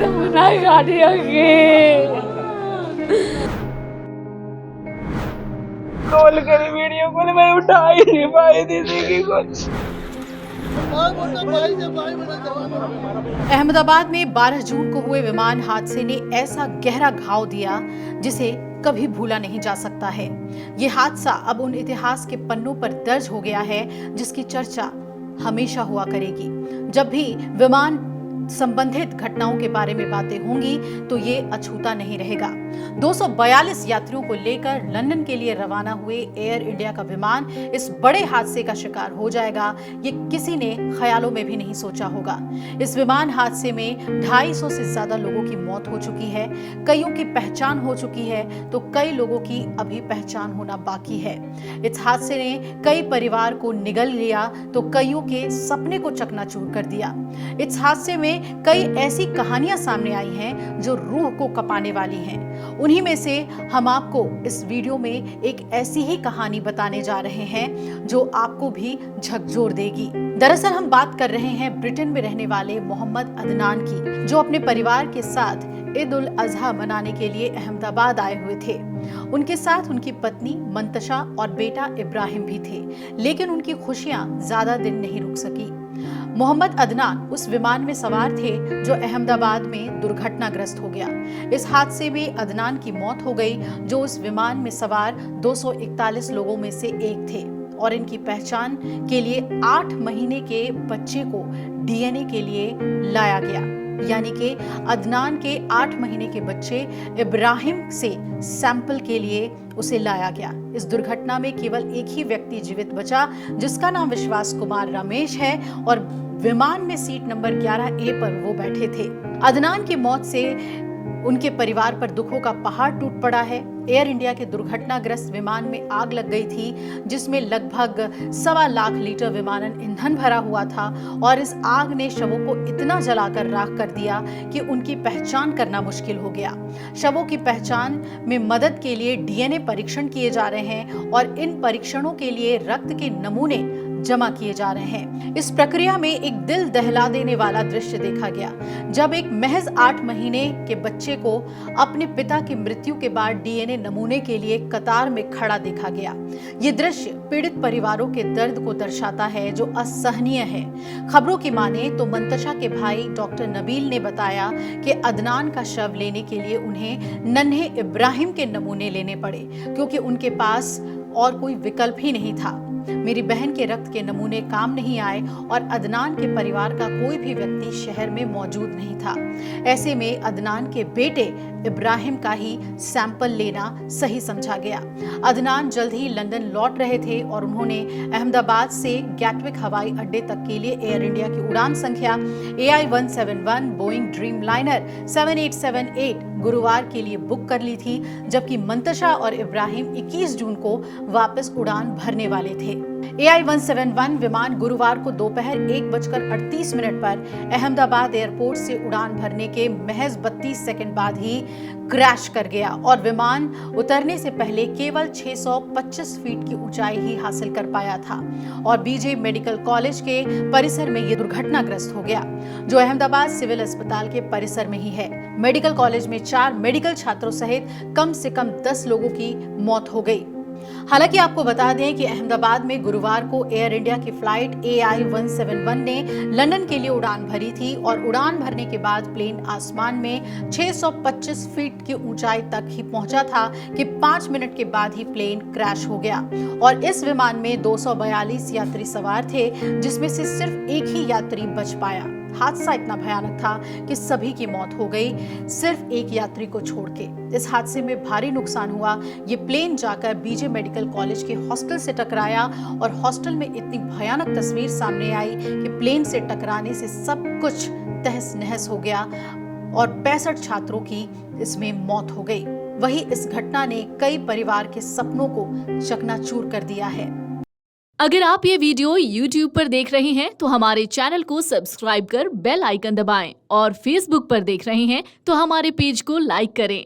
बनाई गाड़ी कॉल करी, वीडियो कॉल मैं उठा ही नहीं पाई दीदी की कुछ। अहमदाबाद में 12 जून को हुए विमान हादसे ने ऐसा गहरा घाव दिया जिसे कभी भूला नहीं जा सकता है। ये हादसा अब उन इतिहास के पन्नों पर दर्ज हो गया है जिसकी चर्चा हमेशा हुआ करेगी। जब भी विमान संबंधित घटनाओं के बारे में बातें होंगी तो ये अछूता नहीं रहेगा। 242 यात्रियों को लेकर लंदन के लिए रवाना हुए एयर इंडिया का विमान इस बड़े हादसे का शिकार हो जाएगा, ये किसी ने ख्यालों में भी नहीं सोचा होगा। इस विमान हादसे में 250 से ज्यादा लोगों की मौत हो चुकी है, कईयों की पहचान हो चुकी है तो कई लोगों की अभी पहचान होना बाकी है। इस हादसे ने कई परिवार को निगल लिया तो कईयों के सपने को चकनाचूर कर दिया। इस हादसे में कई ऐसी कहानियां सामने आई हैं जो रूह को कपाने वाली हैं। उन्हीं में से हम आपको इस वीडियो में एक ऐसी ही कहानी बताने जा रहे हैं जो आपको भी झकझोर देगी। दरअसल हम बात कर रहे हैं ब्रिटेन में रहने वाले मोहम्मद अदनान की, जो अपने परिवार के साथ ईद उल अजहा मनाने के लिए अहमदाबाद आए हुए थे। उनके साथ उनकी पत्नी मंतशा और बेटा इब्राहिम भी थे, लेकिन उनकी खुशियां ज्यादा दिन नहीं रुक सकी। मोहम्मद अदनान उस विमान में सवार थे जो अहमदाबाद में दुर्घटनाग्रस्त हो गया। इस हादसे में अदनान की मौत हो गई, जो उस विमान में सवार 241 लोगों में से एक थे और इनकी पहचान के लिए 8 महीने के बच्चे को डीएनए के लिए लाया गया। यानी कि अदनान के 8 महीने के बच्चे इब्राहिम से सैंपल के लिए उसे लाया गया। इस दुर्घटना में केवल एक ही व्यक्ति जीवित बचा, जिसका नाम विश्वास कुमार रमेश है और विमान में सीट नंबर 11A पर वो बैठे थे। अदनान की मौत से उनके परिवार पर दुखों का पहाड़ टूट पड़ा है। एयर इंडिया के दुर्घटनाग्रस्त विमान में आग लग गई थी, जिसमें लगभग 1.25 लाख लीटर विमानन ईंधन भरा हुआ था और इस आग ने शवों को इतना जलाकर राख कर दिया कि उनकी पहचान करना मुश्किल हो गया। शवों की पहचान में मदद के लिए डीएनए परीक्षण किए जा रहे हैं और इन परीक्षणों के लिए रक्त के नमूने जमा किए जा रहे हैं। इस प्रक्रिया में एक दिल दहला देने वाला दृश्य देखा गया, जब एक महज 8 महीने के बच्चे को अपने पिता की मृत्यु के बाद डीएनए नमूने के लिए कतार में खड़ा देखा गया। ये दृश्य पीड़ित परिवारों के दर्द को दर्शाता है, जो असहनीय है। खबरों की माने तो मंतशा के भाई डॉक्टर नबील ने बताया कि अदनान का शव लेने के लिए उन्हें नन्हे इब्राहिम के नमूने लेने पड़े, क्योंकि उनके पास और कोई विकल्प ही नहीं था। मेरी बहन के रक्त के नमूने काम नहीं आए और अदनान के परिवार का कोई भी व्यक्ति शहर में मौजूद नहीं था। ऐसे में अदनान के बेटे इब्राहिम का ही सैंपल लेना सही समझा गया। अदनान जल्द ही लंदन लौट रहे थे और उन्होंने अहमदाबाद से गैटविक हवाई अड्डे तक के लिए एयर इंडिया की उड़ान संख्या AI-171 बोइंग ड्रीम लाइनर 7878 गुरुवार के लिए बुक कर ली थी, जबकि मंतशा और इब्राहिम 21 जून को वापस उड़ान भरने वाले थे। AI-171 विमान गुरुवार को दोपहर 1:38 पर अहमदाबाद एयरपोर्ट से उड़ान भरने के महज 32 सेकंड बाद ही क्रैश कर गया और विमान उतरने से पहले केवल 625 फीट की ऊंचाई ही हासिल कर पाया था और बीजे मेडिकल कॉलेज के परिसर में यह दुर्घटनाग्रस्त हो गया, जो अहमदाबाद सिविल अस्पताल के परिसर में ही है। मेडिकल कॉलेज में 4 मेडिकल छात्रों सहित कम से कम 10 लोगों की मौत हो गई। हालांकि आपको बता दें कि अहमदाबाद में गुरुवार को एयर इंडिया की फ्लाइट AI-171 ने लंदन के लिए उड़ान भरी थी और उड़ान भरने के बाद प्लेन आसमान में 625 फीट की ऊंचाई तक ही पहुंचा था कि 5 मिनट के बाद ही प्लेन क्रैश हो गया और इस विमान में 242 यात्री सवार थे, जिसमें से सिर्फ एक ही यात्री बच पाया। हादसा इतना भयानक था कि सभी की मौत हो गई, सिर्फ एक यात्री को छोड़ के। इस हादसे में भारी नुकसान हुआ। ये प्लेन जाकर बीजे मेडिकल कॉलेज के हॉस्टल से टकराया और हॉस्टल में इतनी भयानक तस्वीर सामने आई कि प्लेन से टकराने से सब कुछ तहस नहस हो गया और 65 छात्रों की इसमें मौत हो गई। वही इस घटना ने कई परिवार के सपनों को चकनाचूर कर दिया है। अगर आप ये वीडियो YouTube पर देख रहे हैं तो हमारे चैनल को सब्सक्राइब कर बेल आइकन दबाएं और Facebook पर देख रहे हैं तो हमारे पेज को लाइक करें।